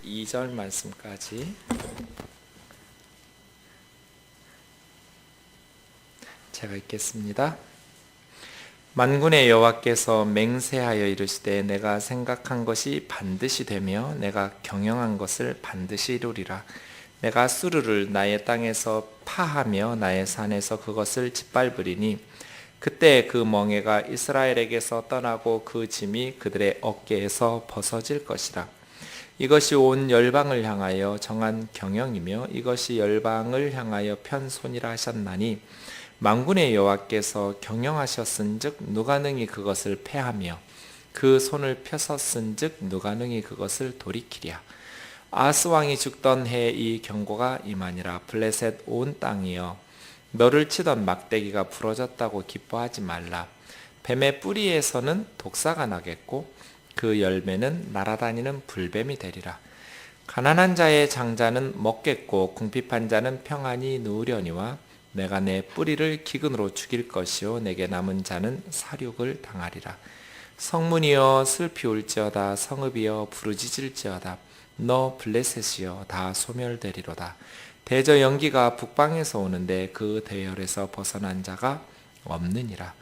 2절 말씀까지 제가 읽겠습니다. 만군의 여호와께서 맹세하여 이르시되 내가 생각한 것이 반드시 되며 내가 경영한 것을 반드시 이루리라. 내가 수르를 나의 땅에서 파하며 나의 산에서 그것을 짓밟으리니 그때 그 멍에가 이스라엘에게서 떠나고 그 짐이 그들의 어깨에서 벗어질 것이라. 이것이 온 열방을 향하여 정한 경영이며 이것이 열방을 향하여 편손이라 하셨나니 만군의 여호와께서 경영하셨은즉 누가 능히 그것을 패하며 그 손을 펴섰은즉 누가 능히 그것을 돌이키랴. 아하스 왕이 죽던 해에 이 경고가 임하니라. 블레셋 온 땅이여 너를 치던 막대기가 부러졌다고 기뻐하지 말라. 뱀의 뿌리에서는 독사가 나겠고 그 열매는 날아다니는 불뱀이 되리라. 가난한 자의 장자는 먹겠고 궁핍한 자는 평안히 누우려니와 내가 내 뿌리를 기근으로 죽일 것이요 내게 남은 자는 사륙을 당하리라. 성문이여 슬피 울지어다. 성읍이여 부르짖을지어다. 너 블레셋이여 다 소멸되리로다. 대저 연기가 북방에서 오는데 그 대열에서 벗어난 자가 없느니라.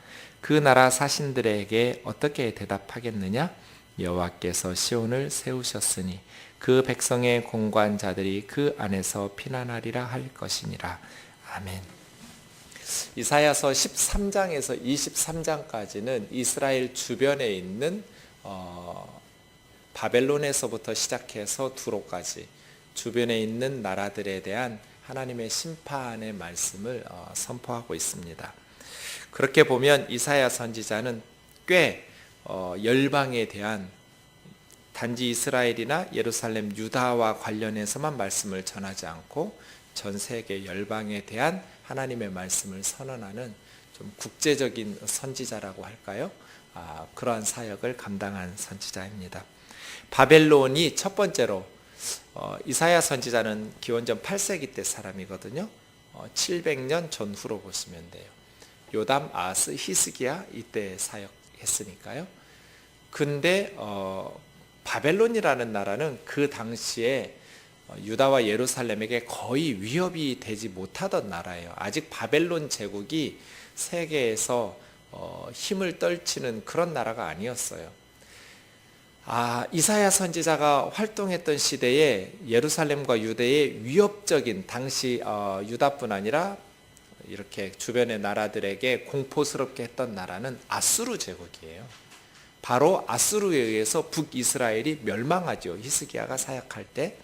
그 나라 사신들에게 어떻게 대답하겠느냐? 여호와께서 시온을 세우셨으니 그 백성의 공고한 자들이 그 안에서 피난하리라 할 것이니라. 아멘. 이사야서 13장에서 23장까지는 이스라엘 주변에 있는 바벨론에서부터 시작해서 두로까지 주변에 있는 나라들에 대한 하나님의 심판의 말씀을 선포하고 있습니다. 그렇게 보면 이사야 선지자는 꽤 열방에 대한 단지 이스라엘이나 예루살렘 유다와 관련해서만 말씀을 전하지 않고 전 세계 열방에 대한 하나님의 말씀을 선언하는 좀 국제적인 선지자라고 할까요? 그러한 사역을 감당한 선지자입니다. 바벨론이 첫 번째로 이사야 선지자는 기원전 8세기 때 사람이거든요. 700년 전후로 보시면 돼요. 요담, 아하스, 히스기야 이때 사역했으니까요. 근데 바벨론이라는 나라는 그 당시에 유다와 예루살렘에게 거의 위협이 되지 못하던 나라예요. 아직 바벨론 제국이 세계에서 힘을 떨치는 그런 나라가 아니었어요. 이사야 선지자가 활동했던 시대에 예루살렘과 유대의 위협적인 당시 유다뿐 아니라 이렇게 주변의 나라들에게 공포스럽게 했던 나라는 아수르 제국이에요. 바로 아수르에 의해서 북이스라엘이 멸망하죠. 히스기야가 사역할 때.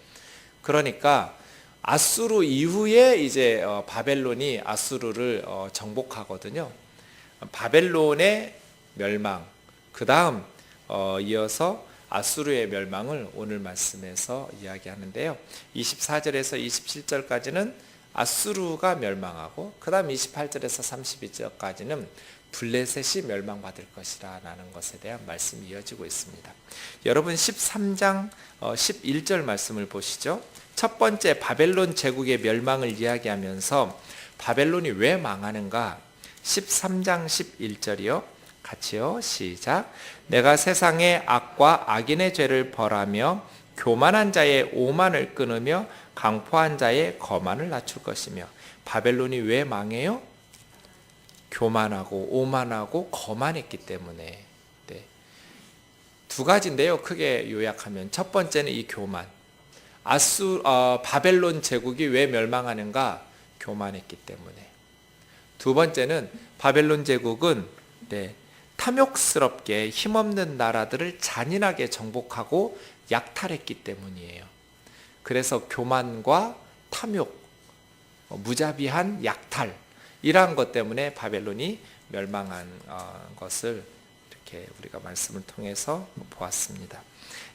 그러니까 아수르 이후에 이제 바벨론이 아수르를 정복하거든요. 바벨론의 멸망, 그 다음 이어서 아수르의 멸망을 오늘 말씀에서 이야기하는데요. 24절에서 27절까지는 아수르가 멸망하고 그 다음 28절에서 32절까지는 블레셋이 멸망받을 것이라는 것에 대한 말씀이 이어지고 있습니다. 여러분 13장 11절 말씀을 보시죠. 첫 번째 바벨론 제국의 멸망을 이야기하면서 바벨론이 왜 망하는가? 13장 11절이요. 같이요. 시작. 내가 세상의 악과 악인의 죄를 벌하며 교만한 자의 오만을 끊으며 강포한 자의 거만을 낮출 것이며. 바벨론이 왜 망해요? 교만하고 오만하고 거만했기 때문에. 네. 두 가지인데요. 크게 요약하면 첫 번째는 이 교만. 바벨론 제국이 왜 멸망하는가? 교만했기 때문에. 두 번째는 바벨론 제국은 탐욕스럽게 힘없는 나라들을 잔인하게 정복하고 약탈했기 때문이에요. 그래서 교만과 탐욕, 무자비한 약탈, 이러한 것 때문에 바벨론이 멸망한 것을 이렇게 우리가 말씀을 통해서 보았습니다.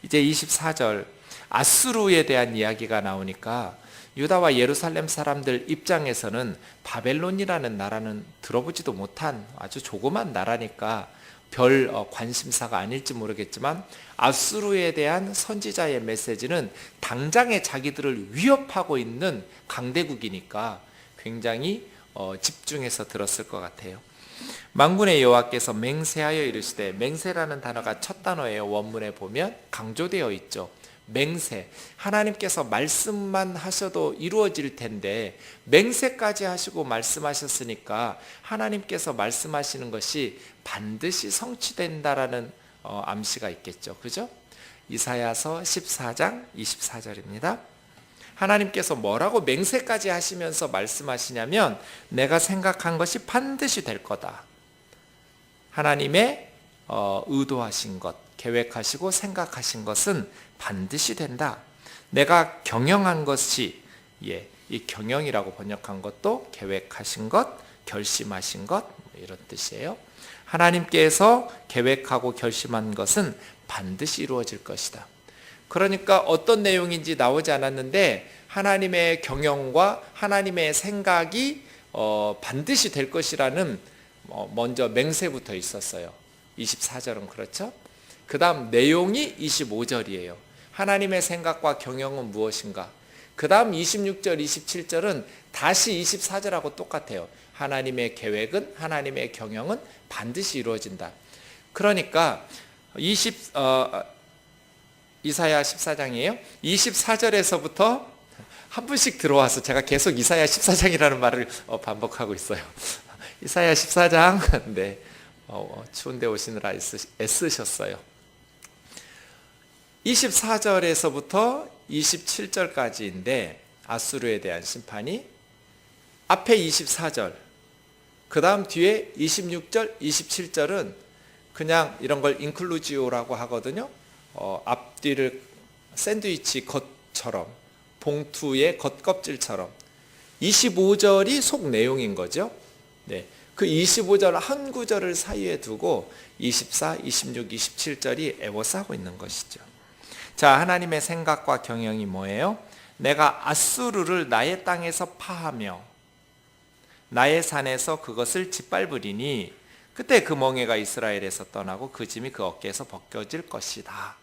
이제 24절 아수르에 대한 이야기가 나오니까 유다와 예루살렘 사람들 입장에서는 바벨론이라는 나라는 들어보지도 못한 아주 조그만 나라니까 별 관심사가 아닐지 모르겠지만 아수르에 대한 선지자의 메시지는 당장에 자기들을 위협하고 있는 강대국이니까 굉장히 집중해서 들었을 것 같아요. 만군의 여호와께서 맹세하여 이르시되, 맹세라는 단어가 첫 단어예요. 원문에 보면 강조되어 있죠. 맹세. 하나님께서 말씀만 하셔도 이루어질 텐데 맹세까지 하시고 말씀하셨으니까 하나님께서 말씀하시는 것이 반드시 성취된다라는 암시가 있겠죠. 그죠? 이사야서 14장 24절입니다. 하나님께서 뭐라고 맹세까지 하시면서 말씀하시냐면 내가 생각한 것이 반드시 될 거다. 하나님의 의도하신 것, 계획하시고 생각하신 것은 반드시 된다. 내가 경영한 것이, 이 경영이라고 번역한 것도 계획하신 것, 결심하신 것, 이런 뜻이에요. 하나님께서 계획하고 결심한 것은 반드시 이루어질 것이다. 그러니까 어떤 내용인지 나오지 않았는데 하나님의 경영과 하나님의 생각이 반드시 될 것이라는 먼저 맹세부터 있었어요. 24절은 그렇죠. 그 다음 내용이 25절이에요. 하나님의 생각과 경영은 무엇인가. 그 다음 26절 27절은 다시 24절하고 똑같아요. 하나님의 계획은, 하나님의 경영은 반드시 이루어진다. 그러니까 이사야 14장이에요. 24절에서부터 한 분씩 들어와서 제가 계속 이사야 14장이라는 말을 반복하고 있어요. 이사야 14장, 네, 추운데 오시느라 애쓰셨어요. 24절에서부터 27절까지인데 아수르에 대한 심판이, 앞에 24절, 그 다음 뒤에 26절, 27절은 그냥 이런 걸 인클루지오라고 하거든요. 앞뒤를 샌드위치 겉처럼, 봉투의 겉껍질처럼 25절이 속 내용인 거죠. 네, 그 25절 한 구절을 사이에 두고 24, 26, 27절이 에워싸고 있는 것이죠. 자, 하나님의 생각과 경영이 뭐예요? 내가 아수르를 나의 땅에서 파하며 나의 산에서 그것을 짓밟으리니 그때 그 멍에가 이스라엘에서 떠나고 그 짐이 그 어깨에서 벗겨질 것이다.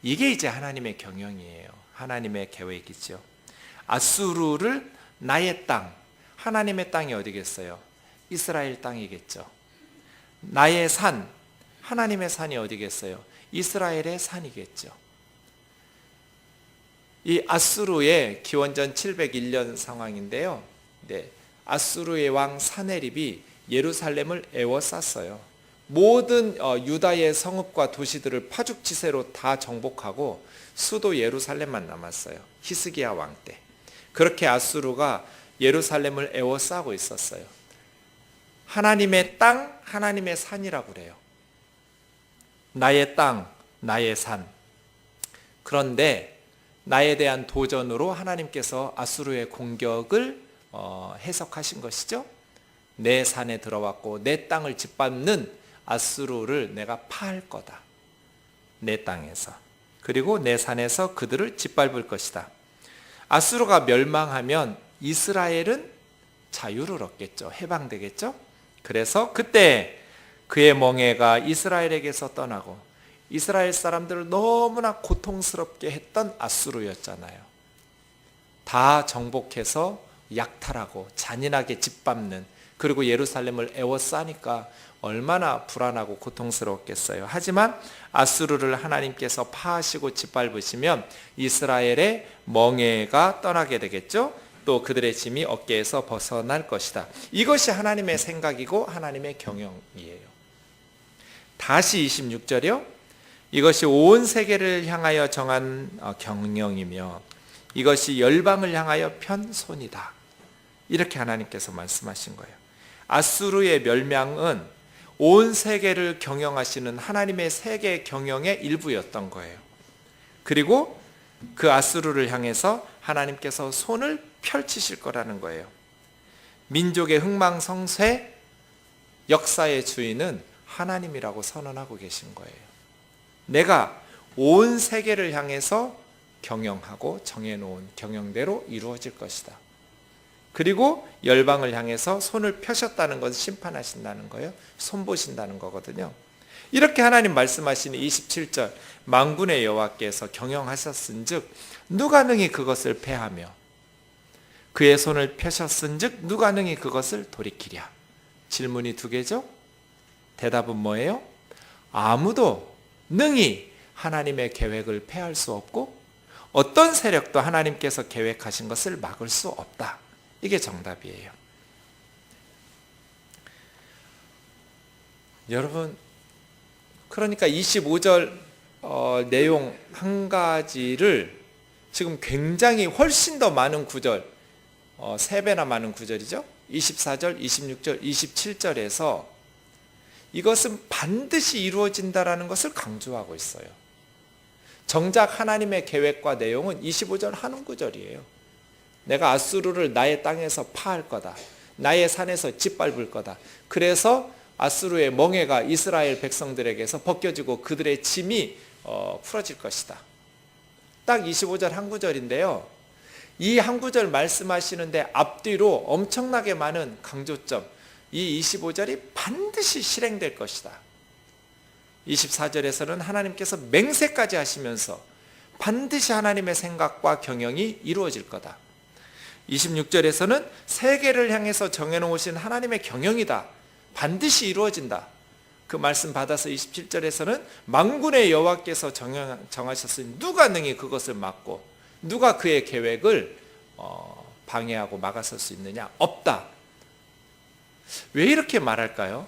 이게 이제 하나님의 경영이에요. 하나님의 계획이죠. 아수르를 나의 땅, 하나님의 땅이 어디겠어요? 이스라엘 땅이겠죠. 나의 산, 하나님의 산이 어디겠어요? 이스라엘의 산이겠죠. 이 아수르의 기원전 701년 상황인데요. 네, 아수르의 왕 사네립이 예루살렘을 에워쌌어요. 모든 유다의 성읍과 도시들을 파죽지세로 다 정복하고 수도 예루살렘만 남았어요. 히스기야 왕 때. 그렇게 아수르가 예루살렘을 에워싸고 있었어요. 하나님의 땅, 하나님의 산이라고 그래요. 나의 땅, 나의 산. 그런데 나에 대한 도전으로 하나님께서 아수르의 공격을 해석하신 것이죠. 내 산에 들어왔고 내 땅을 짓밟는 아수르를 내가 파할 거다. 내 땅에서. 그리고 내 산에서 그들을 짓밟을 것이다. 아수르가 멸망하면 이스라엘은 자유를 얻겠죠. 해방되겠죠. 그래서 그때 그의 멍에가 이스라엘에게서 떠나고 이스라엘 사람들을 너무나 고통스럽게 했던 아수르였잖아요. 다 정복해서 약탈하고 잔인하게 짓밟는, 그리고 예루살렘을 에워싸니까 얼마나 불안하고 고통스러웠겠어요. 하지만 아수르를 하나님께서 파하시고 짓밟으시면 이스라엘의 멍에가 떠나게 되겠죠. 또 그들의 짐이 어깨에서 벗어날 것이다. 이것이 하나님의 생각이고 하나님의 경영이에요. 다시 26절이요. 이것이 온 세계를 향하여 정한 경영이며 이것이 열방을 향하여 편 손이다. 이렇게 하나님께서 말씀하신 거예요. 아수르의 멸망은 온 세계를 경영하시는 하나님의 세계 경영의 일부였던 거예요. 그리고 그 아수르를 향해서 하나님께서 손을 펼치실 거라는 거예요. 민족의 흥망성쇠, 역사의 주인은 하나님이라고 선언하고 계신 거예요. 내가 온 세계를 향해서 경영하고 정해놓은 경영대로 이루어질 것이다. 그리고 열방을 향해서 손을 펴셨다는 것은 심판하신다는 거예요. 손보신다는 거거든요. 이렇게 하나님 말씀하시는 27절, 만군의 여호와께서 경영하셨은즉 누가 능히 그것을 패하며 그의 손을 펴셨은즉 누가 능히 그것을 돌이키랴. 질문이 두 개죠. 대답은 뭐예요? 아무도 능히 하나님의 계획을 패할 수 없고 어떤 세력도 하나님께서 계획하신 것을 막을 수 없다. 이게 정답이에요. 여러분, 그러니까 25절 내용 한 가지를 지금 굉장히 훨씬 더 많은 구절, 3배나 많은 구절이죠. 24절, 26절, 27절에서 이것은 반드시 이루어진다라는 것을 강조하고 있어요. 정작 하나님의 계획과 내용은 25절 한 구절이에요. 내가 아수르를 나의 땅에서 파할 거다. 나의 산에서 짓밟을 거다. 그래서 아수르의 멍에가 이스라엘 백성들에게서 벗겨지고 그들의 짐이 풀어질 것이다. 딱 25절 한 구절인데요. 이 한 구절 말씀하시는데 앞뒤로 엄청나게 많은 강조점, 이 25절이 반드시 실행될 것이다. 24절에서는 하나님께서 맹세까지 하시면서 반드시 하나님의 생각과 경영이 이루어질 거다. 26절에서는 세계를 향해서 정해놓으신 하나님의 경영이다. 반드시 이루어진다. 그 말씀 받아서 27절에서는 만군의 여호와께서 정하셨으니 누가 능히 그것을 막고 누가 그의 계획을 방해하고 막아설 수 있느냐? 없다. 왜 이렇게 말할까요?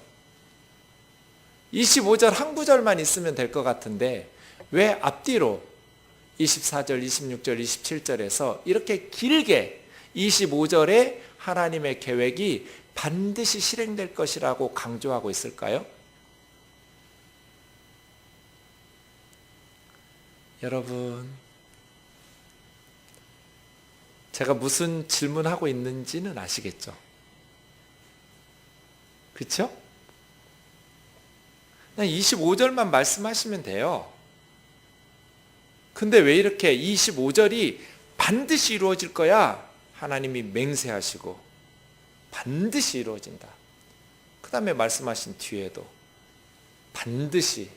25절 한 구절만 있으면 될 것 같은데 왜 앞뒤로 24절, 26절, 27절에서 이렇게 길게 25절에 하나님의 계획이 반드시 실행될 것이라고 강조하고 있을까요? 여러분, 제가 무슨 질문하고 있는지는 아시겠죠? 그렇죠? 25절만 말씀하시면 돼요. 근데 왜 이렇게 25절이 반드시 이루어질 거야? 하나님이 맹세하시고 반드시 이루어진다. 그 다음에 말씀하신 뒤에도 반드시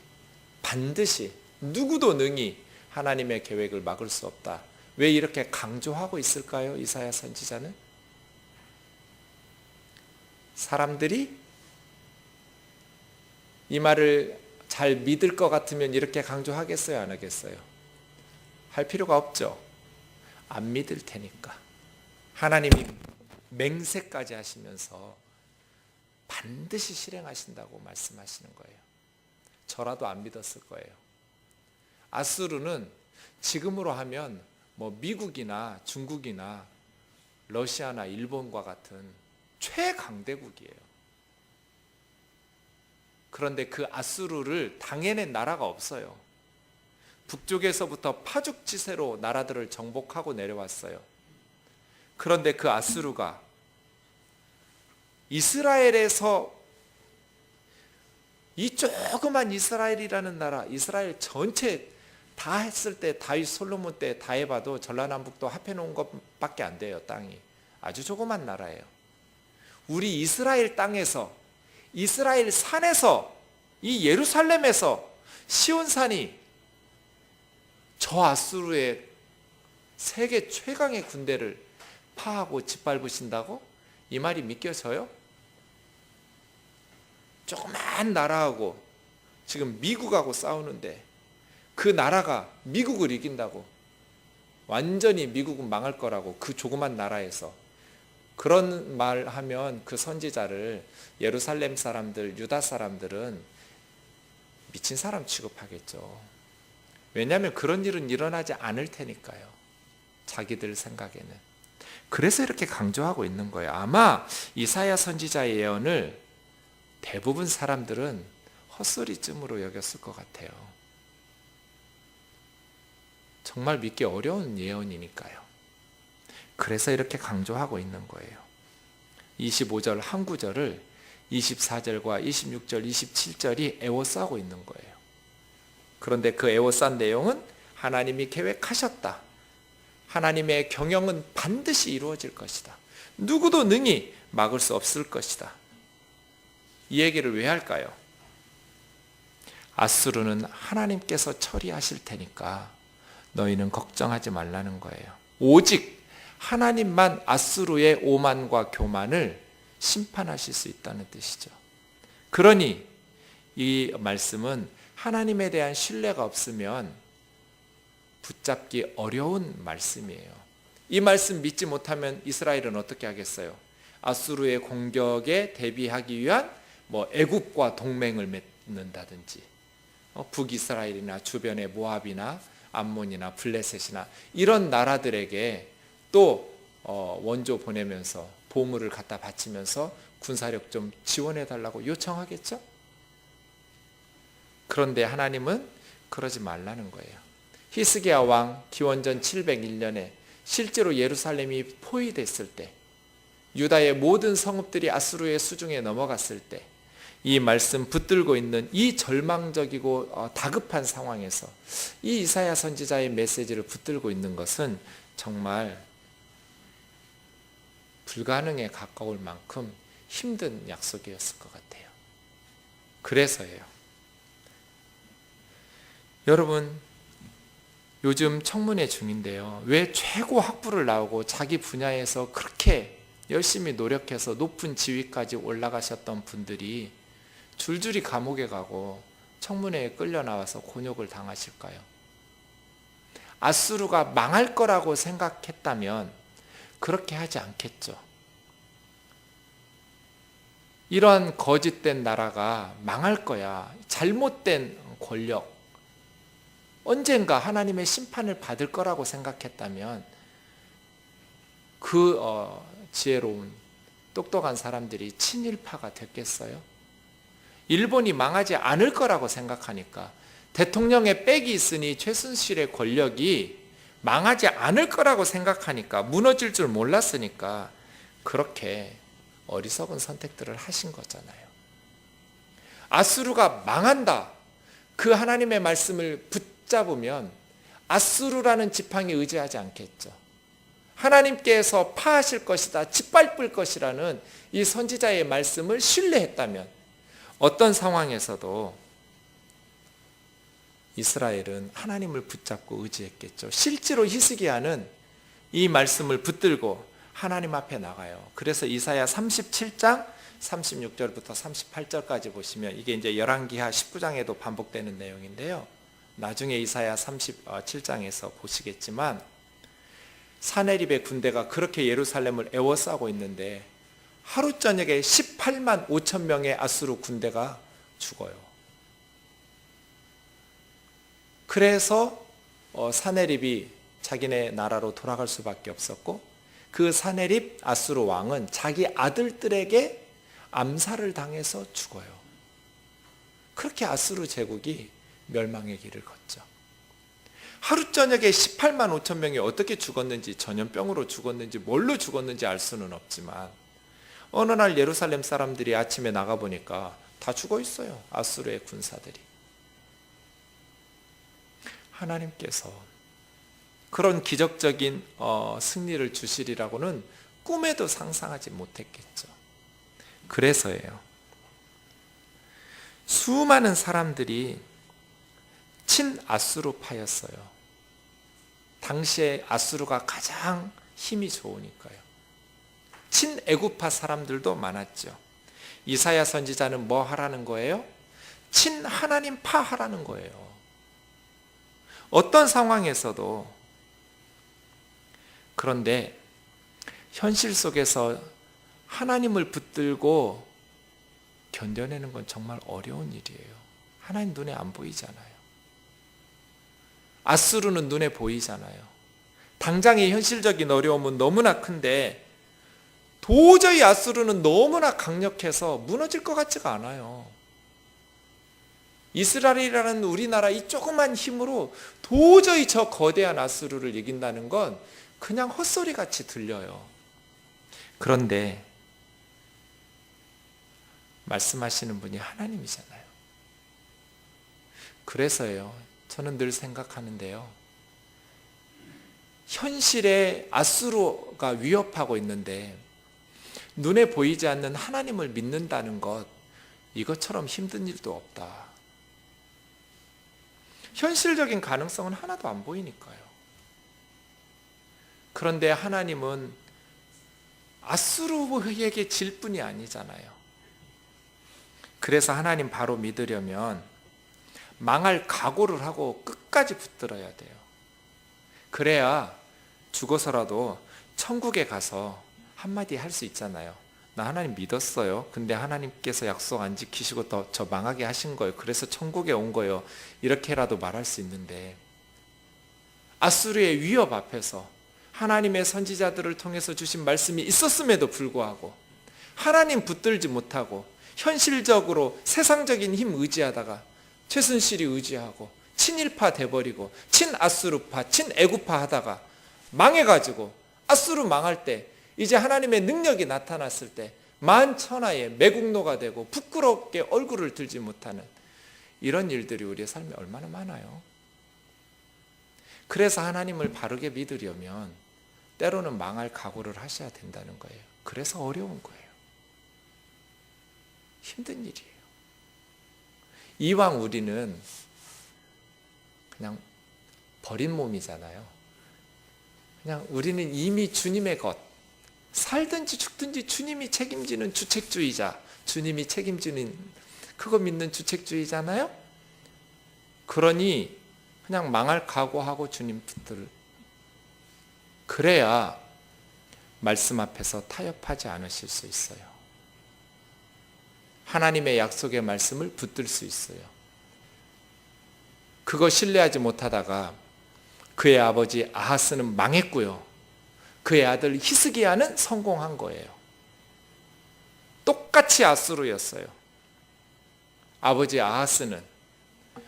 누구도 능히 하나님의 계획을 막을 수 없다. 왜 이렇게 강조하고 있을까요? 이사야 선지자는? 사람들이 이 말을 잘 믿을 것 같으면 이렇게 강조하겠어요? 안 하겠어요? 할 필요가 없죠. 안 믿을 테니까. 하나님이 맹세까지 하시면서 반드시 실행하신다고 말씀하시는 거예요. 저라도 안 믿었을 거예요. 아수르는 지금으로 하면 미국이나 중국이나 러시아나 일본과 같은 최강대국이에요. 그런데 그 아수르를 당해낸 나라가 없어요. 북쪽에서부터 파죽지세로 나라들을 정복하고 내려왔어요. 그런데 그 아수르가 이스라엘에서 이 조그만 이스라엘이라는 나라, 이스라엘 전체 다 했을 때 다윗 솔로몬 때 다 해봐도 전라남북도 합해놓은 것밖에 안 돼요. 땅이 아주 조그만 나라예요. 우리 이스라엘 땅에서, 이스라엘 산에서, 이 예루살렘에서 시온산이 저 아수르의 세계 최강의 군대를 파하고 짓밟으신다고? 이 말이 믿겨져요? 조그만 나라하고 지금 미국하고 싸우는데 그 나라가 미국을 이긴다고? 완전히 미국은 망할 거라고, 그 조그만 나라에서. 그런 말 하면 그 선지자를 예루살렘 사람들, 유다 사람들은 미친 사람 취급하겠죠. 왜냐하면 그런 일은 일어나지 않을 테니까요. 자기들 생각에는. 그래서 이렇게 강조하고 있는 거예요. 아마 이사야 선지자의 예언을 대부분 사람들은 헛소리쯤으로 여겼을 것 같아요. 정말 믿기 어려운 예언이니까요. 그래서 이렇게 강조하고 있는 거예요. 25절 한 구절을 24절과 26절, 27절이 에워싸고 있는 거예요. 그런데 그 에워싼 내용은 하나님이 계획하셨다. 하나님의 경영은 반드시 이루어질 것이다. 누구도 능히 막을 수 없을 것이다. 이 얘기를 왜 할까요? 아수르는 하나님께서 처리하실 테니까 너희는 걱정하지 말라는 거예요. 오직 하나님만 아수르의 오만과 교만을 심판하실 수 있다는 뜻이죠. 그러니 이 말씀은 하나님에 대한 신뢰가 없으면 붙잡기 어려운 말씀이에요. 이 말씀 믿지 못하면 이스라엘은 어떻게 하겠어요? 아수르의 공격에 대비하기 위한 애굽과 동맹을 맺는다든지, 북이스라엘이나 주변의 모압이나 암몬이나 블레셋이나 이런 나라들에게 또 원조 보내면서 보물을 갖다 바치면서 군사력 좀 지원해 달라고 요청하겠죠? 그런데 하나님은 그러지 말라는 거예요. 히스기야 왕 기원전 701년에 실제로 예루살렘이 포위됐을 때, 유다의 모든 성읍들이 아수르의 수중에 넘어갔을 때, 이 말씀 붙들고 있는 이 절망적이고 다급한 상황에서 이 이사야 선지자의 메시지를 붙들고 있는 것은 정말 불가능에 가까울 만큼 힘든 약속이었을 것 같아요. 그래서예요. 여러분, 요즘 청문회 중인데요. 왜 최고 학부를 나오고 자기 분야에서 그렇게 열심히 노력해서 높은 지위까지 올라가셨던 분들이 줄줄이 감옥에 가고 청문회에 끌려 나와서 곤욕을 당하실까요? 아수르가 망할 거라고 생각했다면 그렇게 하지 않겠죠. 이러한 거짓된 나라가 망할 거야, 잘못된 권력, 언젠가 하나님의 심판을 받을 거라고 생각했다면 그 지혜로운 똑똑한 사람들이 친일파가 됐겠어요? 일본이 망하지 않을 거라고 생각하니까, 대통령의 백이 있으니 최순실의 권력이 망하지 않을 거라고 생각하니까, 무너질 줄 몰랐으니까 그렇게 어리석은 선택들을 하신 거잖아요. 아수르가 망한다, 그 하나님의 말씀을 붙잡으면 아수르라는 지팡이 의지하지 않겠죠. 하나님께서 파하실 것이다, 짓밟을 것이라는 이 선지자의 말씀을 신뢰했다면 어떤 상황에서도 이스라엘은 하나님을 붙잡고 의지했겠죠. 실제로 히스기야는 이 말씀을 붙들고 하나님 앞에 나가요. 그래서 이사야 37장 36절부터 38절까지 보시면, 이게 이제 열왕기하 19장에도 반복되는 내용인데요. 나중에 이사야 37장에서 보시겠지만, 사네립의 군대가 그렇게 예루살렘을 에워싸고 있는데 하루 저녁에 18만 5천 명의 아수르 군대가 죽어요. 그래서 사네립이 자기네 나라로 돌아갈 수밖에 없었고, 그 사네립 아수르 왕은 자기 아들들에게 암살을 당해서 죽어요. 그렇게 아수르 제국이 멸망의 길을 걷죠. 하루 저녁에 18만 5천 명이 어떻게 죽었는지, 전염병으로 죽었는지 뭘로 죽었는지 알 수는 없지만, 어느 날 예루살렘 사람들이 아침에 나가보니까 다 죽어 있어요. 아수르의 군사들이. 하나님께서 그런 기적적인 승리를 주시리라고는 꿈에도 상상하지 못했겠죠. 그래서예요. 수많은 사람들이 친아수르파였어요. 당시에 아수르가 가장 힘이 좋으니까요. 친애굽파 사람들도 많았죠. 이사야 선지자는 뭐 하라는 거예요? 친하나님파 하라는 거예요. 어떤 상황에서도. 그런데 현실 속에서 하나님을 붙들고 견뎌내는 건 정말 어려운 일이에요. 하나님 눈에 안 보이잖아요. 아수르는 눈에 보이잖아요. 당장의 현실적인 어려움은 너무나 큰데 도저히 아수르는 너무나 강력해서 무너질 것 같지가 않아요. 이스라엘이라는 우리나라 이 조그만 힘으로 도저히 저 거대한 아수르를 이긴다는 건 그냥 헛소리같이 들려요. 그런데 말씀하시는 분이 하나님이잖아요. 그래서요, 저는 늘 생각하는데요, 현실에 아수르가 위협하고 있는데 눈에 보이지 않는 하나님을 믿는다는 것, 이것처럼 힘든 일도 없다. 현실적인 가능성은 하나도 안 보이니까요. 그런데 하나님은 아수르에게 질 뿐이 아니잖아요. 그래서 하나님 바로 믿으려면 망할 각오를 하고 끝까지 붙들어야 돼요. 그래야 죽어서라도 천국에 가서 한마디 할 수 있잖아요. 나 하나님 믿었어요. 근데 하나님께서 약속 안 지키시고 저 망하게 하신 거예요. 그래서 천국에 온 거예요. 이렇게라도 말할 수 있는데, 아수르의 위협 앞에서 하나님의 선지자들을 통해서 주신 말씀이 있었음에도 불구하고 하나님 붙들지 못하고 현실적으로 세상적인 힘 의지하다가 최순실이 의지하고 친일파 돼버리고 친아수르파 친애구파 하다가 망해가지고 아수르 망할 때 이제 하나님의 능력이 나타났을 때 만천하에 매국노가 되고 부끄럽게 얼굴을 들지 못하는 이런 일들이 우리의 삶에 얼마나 많아요. 그래서 하나님을 바르게 믿으려면 때로는 망할 각오를 하셔야 된다는 거예요. 그래서 어려운 거예요. 힘든 일이에요. 이왕 우리는 그냥 버린 몸이잖아요. 그냥 우리는 이미 주님의 것, 살든지 죽든지 주님이 책임지는 주책주의자, 주님이 책임지는 그거 믿는 주책주의잖아요. 그러니 그냥 망할 각오하고 주님 붙들, 그래야 말씀 앞에서 타협하지 않으실 수 있어요. 하나님의 약속의 말씀을 붙들 수 있어요. 그거 신뢰하지 못하다가 그의 아버지 아하스는 망했고요. 그의 아들 히스기야는 성공한 거예요. 똑같이 아수르였어요. 아버지 아하스는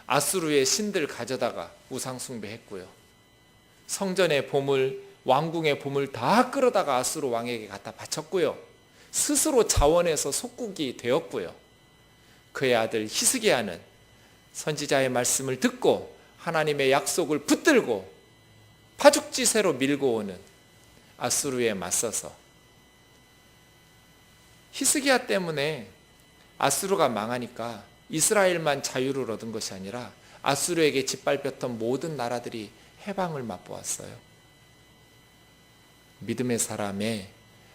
아수르의 신들 가져다가 우상숭배했고요. 성전의 보물, 왕궁의 보물 다 끌어다가 아수르 왕에게 갖다 바쳤고요. 스스로 자원해서 속국이 되었고요. 그의 아들 히스기야는 선지자의 말씀을 듣고 하나님의 약속을 붙들고 파죽지세로 밀고 오는 아수르에 맞서서, 히스기야 때문에 아수르가 망하니까 이스라엘만 자유를 얻은 것이 아니라 아수르에게 짓밟혔던 모든 나라들이 해방을 맛보았어요. 믿음의 사람의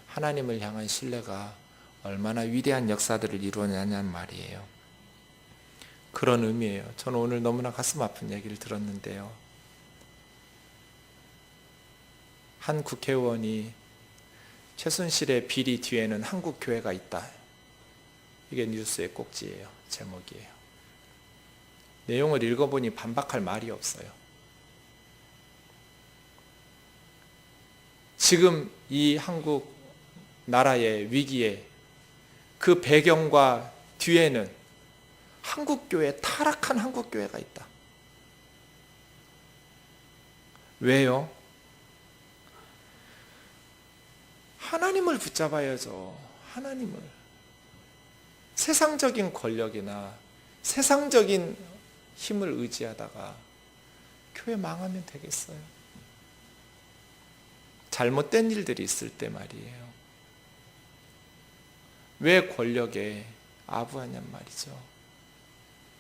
하나님을 향한 신뢰가 얼마나 위대한 역사들을 이루어내냐는 말이에요. 그런 의미예요. 저는 오늘 너무나 가슴 아픈 얘기를 들었는데요. 한 국회의원이 최순실의 비리 뒤에는 한국 교회가 있다. 이게 뉴스의 꼭지예요. 제목이에요. 내용을 읽어보니 반박할 말이 없어요. 지금 이 한국 나라의 위기에 그 배경과 뒤에는 한국교회, 타락한 한국교회가 있다. 왜요? 하나님을 붙잡아야죠. 하나님을. 세상적인 권력이나 세상적인 힘을 의지하다가 교회 망하면 되겠어요. 잘못된 일들이 있을 때 말이에요. 왜 권력에 아부하냔 말이죠.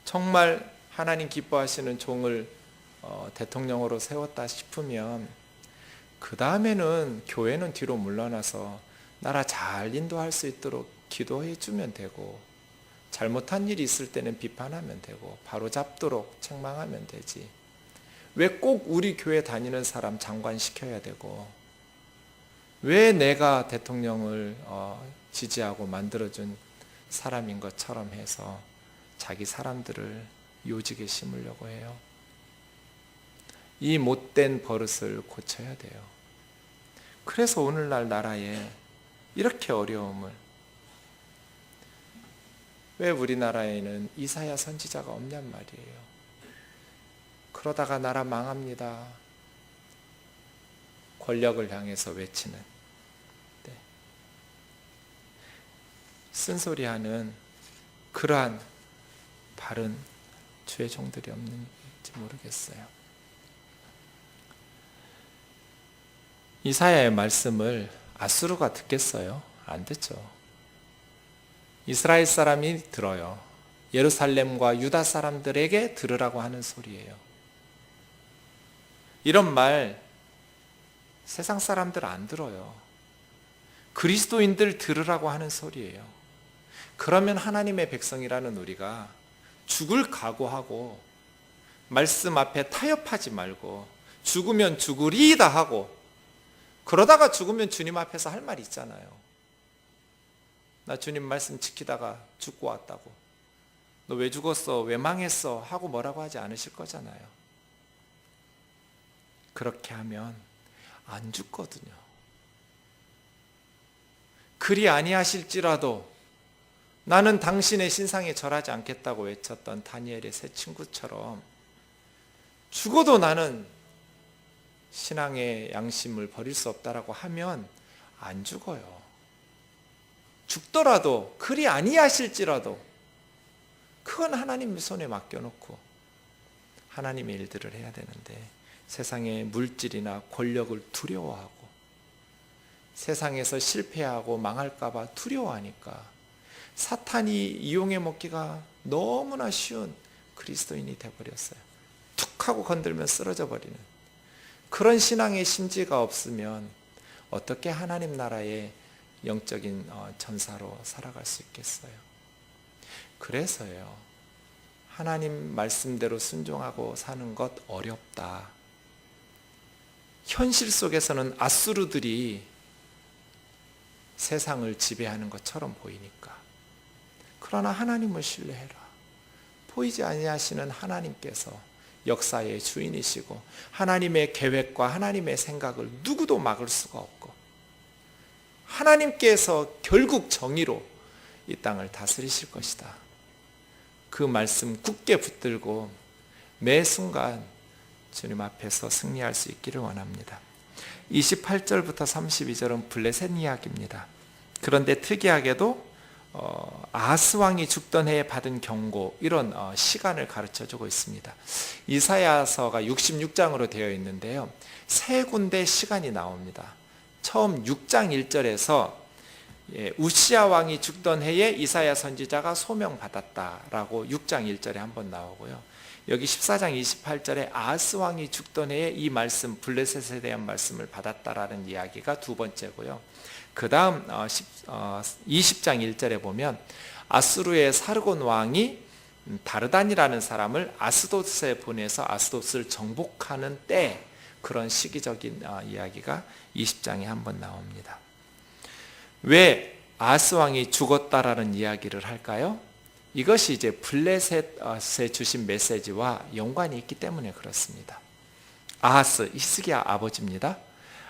정말 하나님 기뻐하시는 종을 대통령으로 세웠다 싶으면 그 다음에는 교회는 뒤로 물러나서 나라 잘 인도할 수 있도록 기도해 주면 되고, 잘못한 일이 있을 때는 비판하면 되고 바로 잡도록 책망하면 되지. 왜 꼭 우리 교회 다니는 사람 장관 시켜야 되고, 왜 내가 대통령을 지지하고 만들어준 사람인 것처럼 해서 자기 사람들을 요직에 심으려고 해요. 이 못된 버릇을 고쳐야 돼요. 그래서 오늘날 나라에 이렇게 어려움을, 왜 우리나라에는 이사야 선지자가 없냔 말이에요. 그러다가 나라 망합니다. 권력을 향해서 외치는, 네. 쓴소리하는 그러한 바른 주의 종들이 없는지 모르겠어요. 이사야의 말씀을 아수르가 듣겠어요? 안 듣죠. 이스라엘 사람이 들어요. 예루살렘과 유다 사람들에게 들으라고 하는 소리예요. 이런 말 세상 사람들 안 들어요. 그리스도인들 들으라고 하는 소리예요. 그러면 하나님의 백성이라는 우리가 죽을 각오하고 말씀 앞에 타협하지 말고 죽으면 죽으리이다 하고, 그러다가 죽으면 주님 앞에서 할 말이 있잖아요. 나 주님 말씀 지키다가 죽고 왔다고. 너 왜 죽었어? 왜 망했어? 하고 뭐라고 하지 않으실 거잖아요. 그렇게 하면 안 죽거든요. 그리 아니하실지라도 나는 당신의 신상에 절하지 않겠다고 외쳤던 다니엘의 세 친구처럼 죽어도 나는 신앙의 양심을 버릴 수 없다라고 하면 안 죽어요. 죽더라도 그리 아니하실지라도 그건 하나님 손에 맡겨놓고 하나님의 일들을 해야 되는데, 세상의 물질이나 권력을 두려워하고 세상에서 실패하고 망할까 봐 두려워하니까 사탄이 이용해 먹기가 너무나 쉬운 그리스도인이 되어버렸어요. 툭 하고 건들면 쓰러져 버리는 그런 신앙의 심지가 없으면 어떻게 하나님 나라의 영적인 전사로 살아갈 수 있겠어요? 그래서요, 하나님 말씀대로 순종하고 사는 것 어렵다. 현실 속에서는 아수르들이 세상을 지배하는 것처럼 보이니까. 그러나 하나님을 신뢰해라. 보이지 아니하시는 하나님께서 역사의 주인이시고 하나님의 계획과 하나님의 생각을 누구도 막을 수가 없고, 하나님께서 결국 정의로 이 땅을 다스리실 것이다. 그 말씀 굳게 붙들고 매 순간 주님 앞에서 승리할 수 있기를 원합니다. 28절부터 32절은 블레셋 이야기입니다. 그런데 특이하게도 아하스 왕이 죽던 해에 받은 경고, 이런 시간을 가르쳐주고 있습니다. 이사야서가 66장으로 되어 있는데요, 세 군데 시간이 나옵니다. 처음 6장 1절에서 우시야 왕이 죽던 해에 이사야 선지자가 소명받았다라고 6장 1절에 한번 나오고요, 여기 14장 28절에 아하스 왕이 죽던 해에 이 말씀, 블레셋에 대한 말씀을 받았다라는 이야기가 두 번째고요. 그 다음 20장 1절에 보면 아수르의 사르곤 왕이 다르단이라는 사람을 아스돗에 보내서 아스돗을 정복하는 때, 그런 시기적인 이야기가 20장에 한번 나옵니다. 왜 아하스 왕이 죽었다라는 이야기를 할까요? 이것이 이제 블레셋에 주신 메시지와 연관이 있기 때문에 그렇습니다. 아하스, 히스기야 아버지입니다.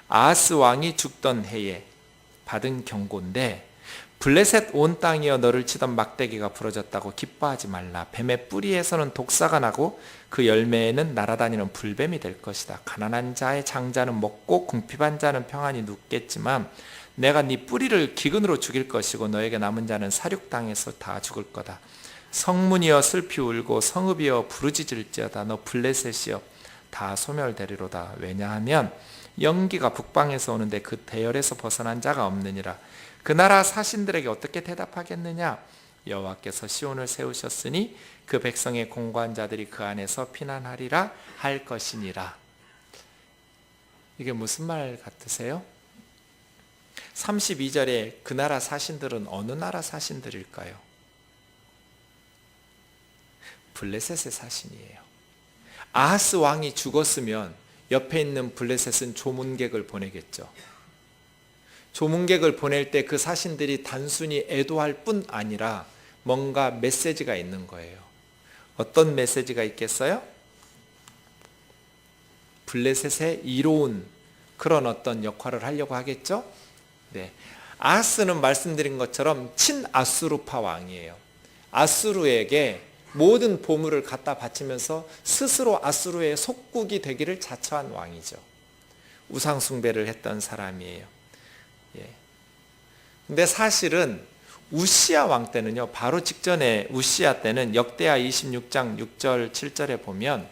아하스 왕이 죽던 해에 받은 경고인데, 블레셋 온 땅이여 너를 치던 막대기가 부러졌다고 기뻐하지 말라. 뱀의 뿌리에서는 독사가 나고 그 열매에는 날아다니는 불뱀이 될 것이다. 가난한 자의 장자는 먹고 궁핍한 자는 평안히 눕겠지만 내가 네 뿌리를 기근으로 죽일 것이고 너에게 남은 자는 사륙당해서 다 죽을 거다. 성문이여 슬피 울고 성읍이여 부르짖을지어다. 너 블레셋이여 다 소멸되리로다. 왜냐하면 연기가 북방에서 오는데 그 대열에서 벗어난 자가 없느니라. 그 나라 사신들에게 어떻게 대답하겠느냐? 여호와께서 시온을 세우셨으니 그 백성의 공고한 자들이 그 안에서 피난하리라 할 것이니라. 이게 무슨 말 같으세요? 32절에 그 나라 사신들은 어느 나라 사신들일까요? 블레셋의 사신이에요. 아하스 왕이 죽었으면 옆에 있는 블레셋은 조문객을 보내겠죠. 조문객을 보낼 때 그 사신들이 단순히 애도할 뿐 아니라 뭔가 메시지가 있는 거예요. 어떤 메시지가 있겠어요? 블레셋의 이로운 그런 어떤 역할을 하려고 하겠죠? 네. 아하스는 말씀드린 것처럼 친아수르파 왕이에요. 아수르에게 모든 보물을 갖다 바치면서 스스로 아수르의 속국이 되기를 자처한 왕이죠. 우상 숭배를 했던 사람이에요. 예. 근데 사실은 우시야 왕 때는요, 바로 직전에 우시야 때는 역대하 26장 6절 7절에 보면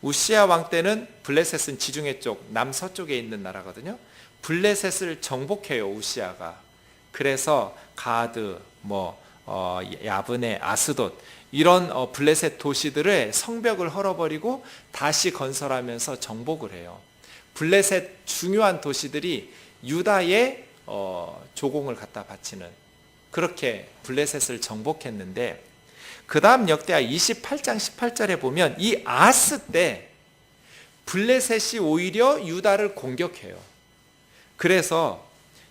우시야 왕 때는 블레셋은 지중해 쪽 남서쪽에 있는 나라거든요. 블레셋을 정복해요, 우시야가. 그래서 가드, 야브네, 아스돗 이런 블레셋 도시들의 성벽을 헐어버리고 다시 건설하면서 정복을 해요. 블레셋 중요한 도시들이 유다의 조공을 갖다 바치는, 그렇게 블레셋을 정복했는데, 그 다음 역대하 28장 18절에 보면 이 아하스 때 블레셋이 오히려 유다를 공격해요. 그래서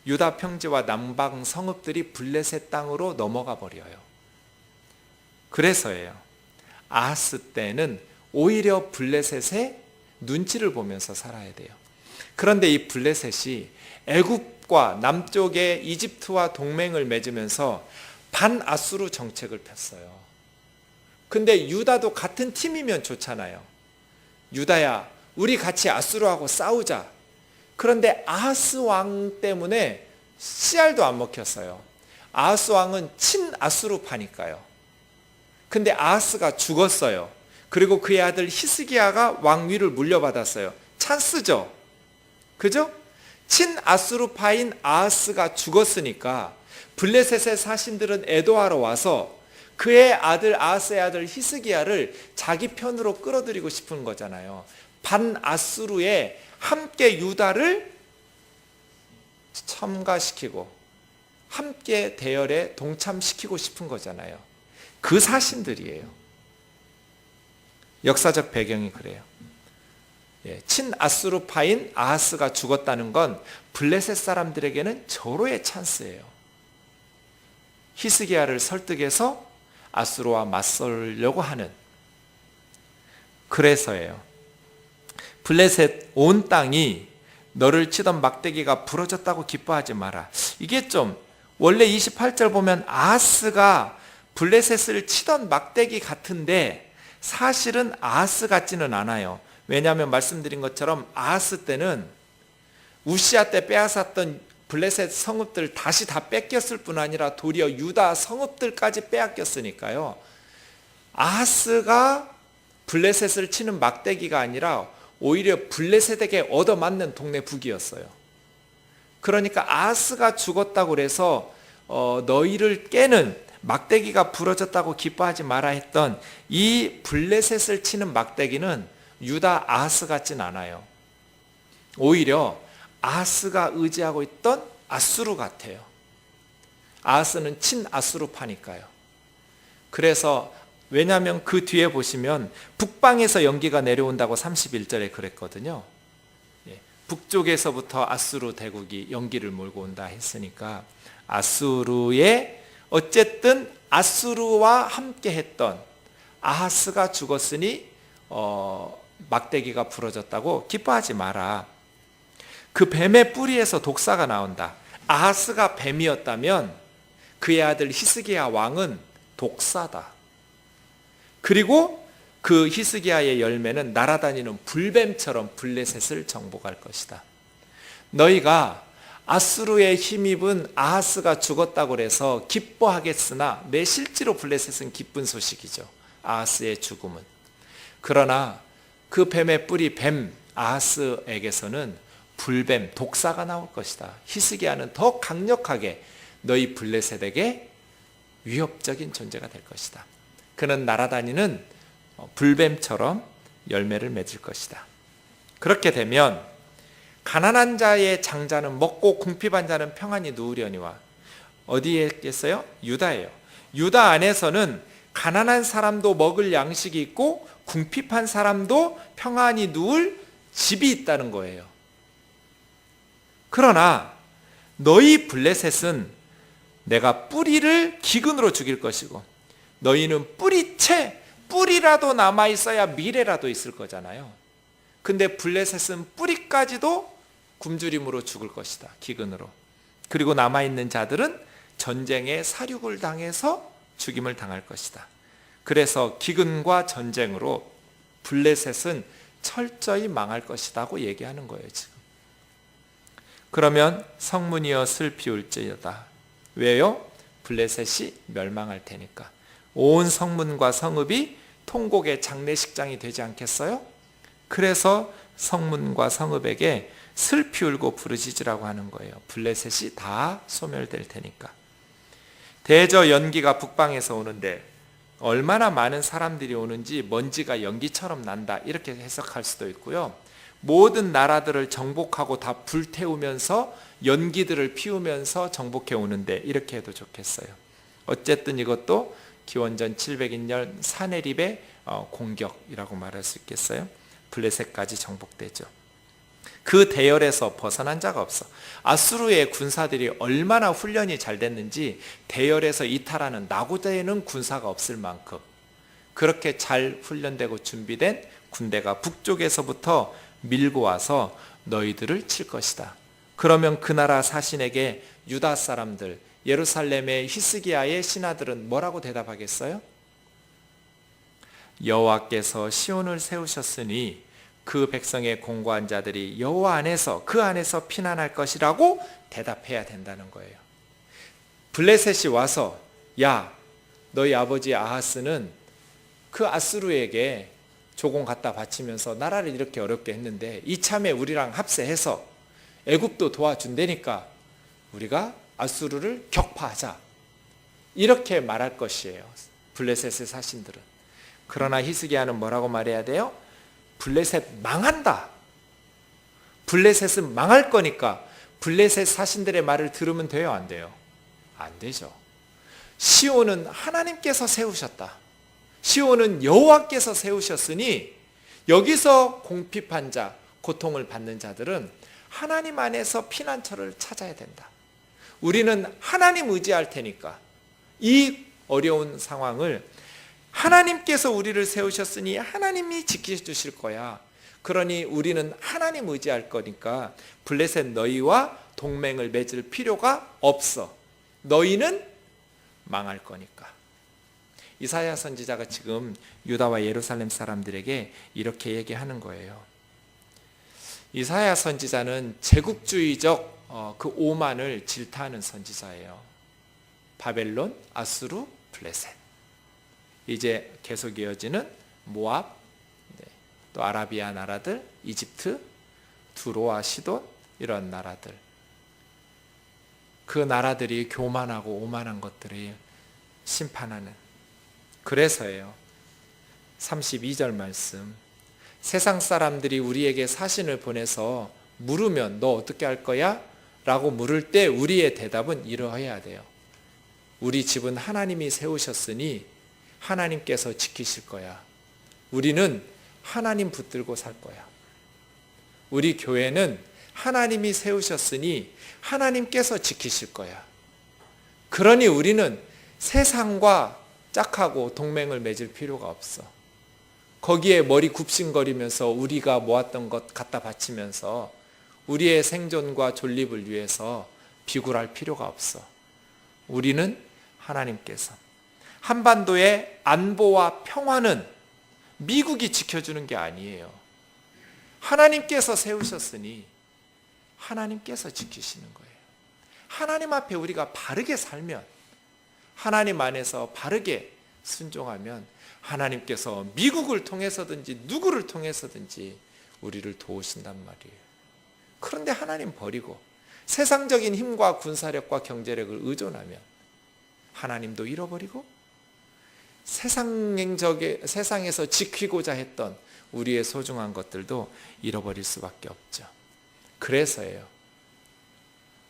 유다 평지와 남방 성읍들이 블레셋 땅으로 넘어가 버려요. 그래서예요. 아하스 때는 오히려 블레셋의 눈치를 보면서 살아야 돼요. 그런데 이 블레셋이 애굽과 남쪽의 이집트와 동맹을 맺으면서 반아수르 정책을 폈어요. 근데 유다도 같은 팀이면 좋잖아요. 유다야, 우리 같이 아수르하고 싸우자. 그런데 아하스 왕 때문에 씨알도 안 먹혔어요. 아하스 왕은 친아수르파니까요. 근데 아하스가 죽었어요. 그리고 그의 아들 히스기야가 왕위를 물려받았어요. 찬스죠? 그죠? 친아수르파인 아하스가 죽었으니까 블레셋의 사신들은 애도하러 와서 그의 아들 아하스의 아들 히스기야를 자기 편으로 끌어들이고 싶은 거잖아요. 반아수르에 함께 유다를 첨가시키고 함께 대열에 동참시키고 싶은 거잖아요. 그 사신들이에요. 역사적 배경이 그래요. 친아수르파인 아하스가 죽었다는 건 블레셋 사람들에게는 절호의 찬스예요. 히스기야를 설득해서 아수르와 맞서려고 하는, 그래서예요. 블레셋 온 땅이 너를 치던 막대기가 부러졌다고 기뻐하지 마라. 이게 좀 원래 28절 보면 아하스가 블레셋을 치던 막대기 같은데 사실은 아하스 같지는 않아요. 왜냐하면 말씀드린 것처럼 아하스 때는 우시아 때 빼앗았던 블레셋 성읍들 다시 다 뺏겼을 뿐 아니라 도리어 유다 성읍들까지 빼앗겼으니까요. 아하스가 블레셋을 치는 막대기가 아니라 오히려 블레셋에게 얻어맞는 동네 북이었어요. 그러니까 아하스가 죽었다고 해서 너희를 깨는 막대기가 부러졌다고 기뻐하지 마라 했던 이 블레셋을 치는 막대기는 유다 아하스 같진 않아요. 오히려 아하스가 의지하고 있던 아수르 같아요. 아하스는 친아수르파니까요. 그래서 왜냐하면 그 뒤에 보시면 북방에서 연기가 내려온다고 31절에 그랬거든요. 북쪽에서부터 아수르 대국이 연기를 몰고 온다 했으니까 아수르의 어쨌든 아수르와 함께 했던 아하스가 죽었으니 막대기가 부러졌다고 기뻐하지 마라. 그 뱀의 뿌리에서 독사가 나온다. 아하스가 뱀이었다면 그의 아들 히스기야 왕은 독사다. 그리고 그 히스기야의 열매는 날아다니는 불뱀처럼 블레셋을 정복할 것이다. 너희가 아수르에 힘입은 아하스가 죽었다고 해서 기뻐하겠으나 내 실제로 블레셋은 기쁜 소식이죠. 아하스의 죽음은. 그러나 그 뱀의 뿌리 뱀 아하스에게서는 불뱀 독사가 나올 것이다. 히스기야는 더 강력하게 너희 블레셋에게 위협적인 존재가 될 것이다. 그는 날아다니는 불뱀처럼 열매를 맺을 것이다. 그렇게 되면 가난한 자의 장자는 먹고 궁핍한 자는 평안히 누우려니와. 어디에 있겠어요? 유다예요. 유다 안에서는 가난한 사람도 먹을 양식이 있고 궁핍한 사람도 평안히 누울 집이 있다는 거예요. 그러나 너희 블레셋은 내가 뿌리를 기근으로 죽일 것이고 너희는 뿌리라도 남아있어야 미래라도 있을 거잖아요. 근데 블레셋은 뿌리까지도 굶주림으로 죽을 것이다. 기근으로. 그리고 남아있는 자들은 전쟁에 사륙을 당해서 죽임을 당할 것이다. 그래서 기근과 전쟁으로 블레셋은 철저히 망할 것이라고 얘기하는 거예요. 지금. 그러면 성문이여 슬피 울지어다. 왜요? 블레셋이 멸망할 테니까. 온 성문과 성읍이 통곡의 장례식장이 되지 않겠어요? 그래서 성문과 성읍에게 슬피 울고 부르짖으라고 하는 거예요. 블레셋이 다 소멸될 테니까. 대저 연기가 북방에서 오는데 얼마나 많은 사람들이 오는지 먼지가 연기처럼 난다, 이렇게 해석할 수도 있고요. 모든 나라들을 정복하고 다 불태우면서 연기들을 피우면서 정복해 오는데, 이렇게 해도 좋겠어요. 어쨌든 이것도 기원전 700년 사네립의 공격이라고 말할 수 있겠어요. 블레셋까지 정복되죠. 그 대열에서 벗어난 자가 없어. 아수르의 군사들이 얼마나 훈련이 잘 됐는지 대열에서 이탈하는 나고되는 군사가 없을 만큼 그렇게 잘 훈련되고 준비된 군대가 북쪽에서부터 밀고 와서 너희들을 칠 것이다. 그러면 그 나라 사신에게 유다 사람들, 예루살렘의 히스기야의 신하들은 뭐라고 대답하겠어요? 여호와께서 시온을 세우셨으니 그 백성의 공고한 자들이 여호와 안에서 그 안에서 피난할 것이라고 대답해야 된다는 거예요. 블레셋이 와서 야, 너희 아버지 아하스는 그 아수르에게 조공 갖다 바치면서 나라를 이렇게 어렵게 했는데 이참에 우리랑 합세해서 애굽도 도와준다니까 우리가 아수르를 격파하자, 이렇게 말할 것이에요. 블레셋의 사신들은. 그러나 히스기야는 뭐라고 말해야 돼요? 블레셋 망한다. 블레셋은 망할 거니까 블레셋 사신들의 말을 들으면 돼요, 안 돼요? 안 되죠. 시온은 하나님께서 세우셨다. 시온은 여호와께서 세우셨으니 여기서 공핍한 자, 고통을 받는 자들은 하나님 안에서 피난처를 찾아야 된다. 우리는 하나님 의지할 테니까 이 어려운 상황을 하나님께서 우리를 세우셨으니 하나님이 지켜주실 거야. 그러니 우리는 하나님 의지할 거니까 블레셋 너희와 동맹을 맺을 필요가 없어. 너희는 망할 거니까. 이사야 선지자가 지금 유다와 예루살렘 사람들에게 이렇게 얘기하는 거예요. 이사야 선지자는 제국주의적 그 오만을 질타하는 선지자예요. 바벨론, 아수르, 블레셋. 이제 계속 이어지는 모압, 또 아라비아 나라들, 이집트, 두로와 시돈, 이런 나라들. 그 나라들이 교만하고 오만한 것들을 심판하는. 그래서예요. 32절 말씀. 세상 사람들이 우리에게 사신을 보내서 물으면 너 어떻게 할 거야? 라고 물을 때 우리의 대답은 이러해야 돼요. 우리 집은 하나님이 세우셨으니 하나님께서 지키실 거야. 우리는 하나님 붙들고 살 거야. 우리 교회는 하나님이 세우셨으니 하나님께서 지키실 거야. 그러니 우리는 세상과 짝하고 동맹을 맺을 필요가 없어. 거기에 머리 굽신거리면서 우리가 모았던 것 갖다 바치면서 우리의 생존과 존립을 위해서 비굴할 필요가 없어. 우리는 하나님께서. 한반도의 안보와 평화는 미국이 지켜주는 게 아니에요. 하나님께서 세우셨으니 하나님께서 지키시는 거예요. 하나님 앞에 우리가 바르게 살면, 하나님 안에서 바르게 순종하면 하나님께서 미국을 통해서든지 누구를 통해서든지 우리를 도우신단 말이에요. 그런데 하나님 버리고 세상적인 힘과 군사력과 경제력을 의존하면 하나님도 잃어버리고 세상에서 지키고자 했던 우리의 소중한 것들도 잃어버릴 수밖에 없죠. 그래서예요.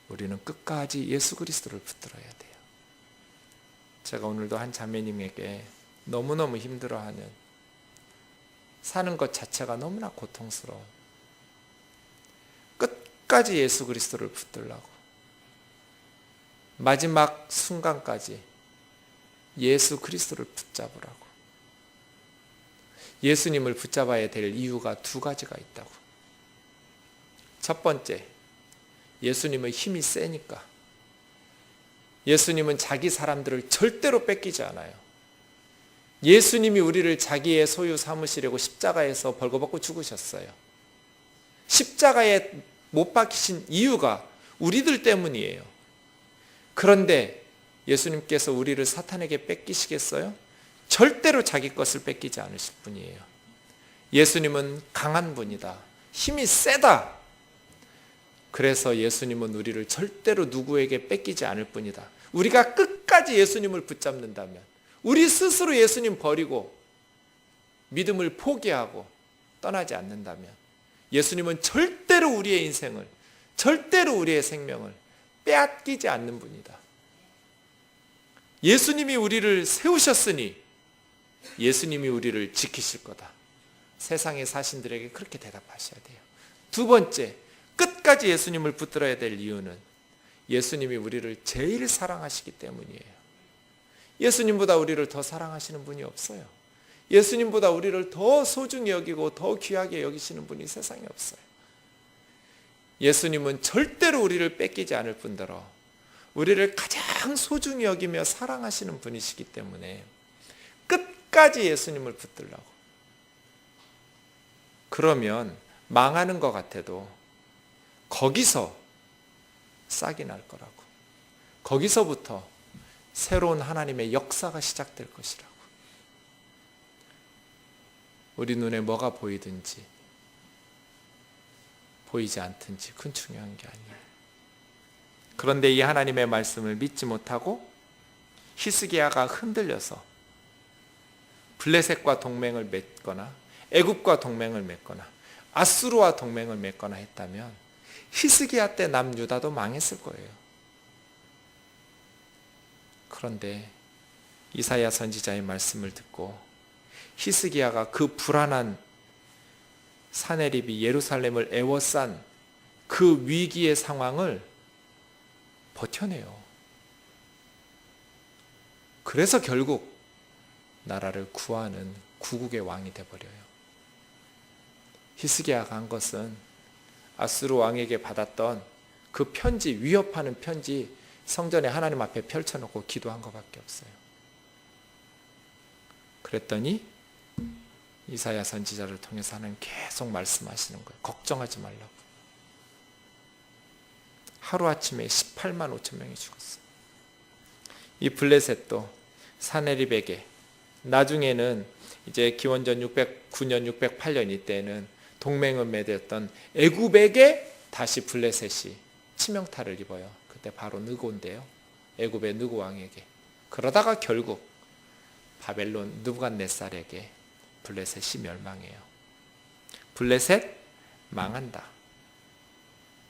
우리는 끝까지 예수 그리스도를 붙들어야 돼요. 제가 오늘도 한 자매님에게 너무너무 힘들어하는, 사는 것 자체가 너무나 고통스러운, 끝까지 예수 그리스도를 붙들라고, 마지막 순간까지 예수 그리스도를 붙잡으라고. 예수님을 붙잡아야 될 이유가 두 가지가 있다고. 첫 번째, 예수님의 힘이 세니까. 예수님은 자기 사람들을 절대로 뺏기지 않아요. 예수님이 우리를 자기의 소유 삼으시려고 십자가에서 벌거벗고 죽으셨어요. 십자가에 못 박히신 이유가 우리들 때문이에요. 그런데 예수님께서 우리를 사탄에게 뺏기시겠어요? 절대로 자기 것을 뺏기지 않으실 분이에요. 예수님은 강한 분이다. 힘이 세다. 그래서 예수님은 우리를 절대로 누구에게 뺏기지 않을 뿐이다. 우리가 끝까지 예수님을 붙잡는다면, 우리 스스로 예수님 버리고 믿음을 포기하고 떠나지 않는다면 예수님은 절대로 우리의 인생을, 절대로 우리의 생명을 빼앗기지 않는 분이다. 예수님이 우리를 세우셨으니 예수님이 우리를 지키실 거다. 세상의 사신들에게 그렇게 대답하셔야 돼요. 두 번째, 끝까지 예수님을 붙들어야 될 이유는 예수님이 우리를 제일 사랑하시기 때문이에요. 예수님보다 우리를 더 사랑하시는 분이 없어요. 예수님보다 우리를 더 소중히 여기고 더 귀하게 여기시는 분이 세상에 없어요. 예수님은 절대로 우리를 뺏기지 않을 뿐더러 우리를 가장 소중히 여기며 사랑하시는 분이시기 때문에 끝까지 예수님을 붙들라고. 그러면 망하는 것 같아도 거기서 싹이 날 거라고. 거기서부터 새로운 하나님의 역사가 시작될 것이라고. 우리 눈에 뭐가 보이든지 보이지 않든지 그건 중요한 게 아니에요. 그런데 이 하나님의 말씀을 믿지 못하고 히스기야가 흔들려서 블레셋과 동맹을 맺거나 애굽과 동맹을 맺거나 아수르와 동맹을 맺거나 했다면 히스기야 때 남유다도 망했을 거예요. 그런데 이사야 선지자의 말씀을 듣고 히스기야가 그 불안한 사내립이 예루살렘을 에워싼 그 위기의 상황을 버텨내요. 그래서 결국 나라를 구하는 구국의 왕이 되어버려요. 히스기야가 한 것은 아수르 왕에게 받았던 그 편지, 위협하는 편지 성전에 하나님 앞에 펼쳐놓고 기도한 것밖에 없어요. 그랬더니 이사야 선지자를 통해서 하나님 계속 말씀하시는 거예요. 걱정하지 말라고. 하루아침에 18만 5천 명이 죽었어요. 이 블레셋도 사네립에게, 나중에는 이제 기원전 609년 608년 이때는 동맹을 맺었던 애굽에게 다시 블레셋이 치명타를 입어요. 그때 바로 느고인데요. 애굽의 느고 왕에게. 그러다가 결국 바벨론 느부갓네살에게 블레셋이 멸망해요. 블레셋 망한다.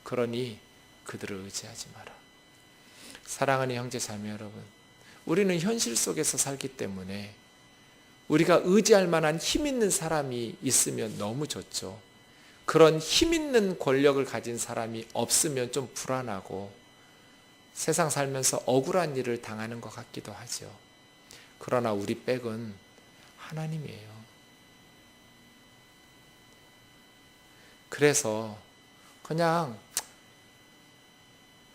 그러니 그들을 의지하지 마라. 사랑하는 형제자매 여러분, 우리는 현실 속에서 살기 때문에 우리가 의지할 만한 힘 있는 사람이 있으면 너무 좋죠. 그런 힘 있는 권력을 가진 사람이 없으면 좀 불안하고 세상 살면서 억울한 일을 당하는 것 같기도 하죠. 그러나 우리 백은 하나님이에요. 그래서 그냥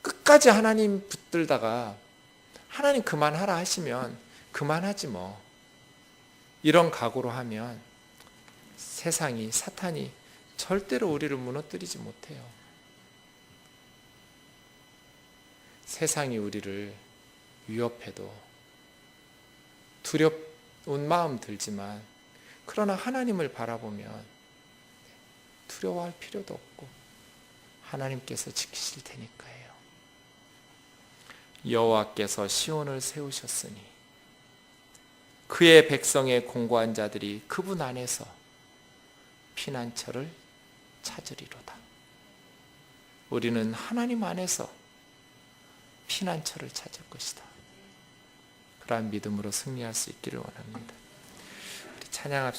끝까지 하나님 붙들다가 하나님 그만하라 하시면 그만하지 뭐. 이런 각오로 하면 세상이, 사탄이 절대로 우리를 무너뜨리지 못해요. 세상이 우리를 위협해도 두려운 마음 들지만 그러나 하나님을 바라보면 두려워할 필요도 없고 하나님께서 지키실 테니까요. 여호와께서 시온을 세우셨으니 그의 백성의 공고한 자들이 그분 안에서 피난처를 찾으리로다. 우리는 하나님 안에서 피난처를 찾을 것이다. 그러한 믿음으로 승리할 수 있기를 원합니다. 우리 찬양합시다.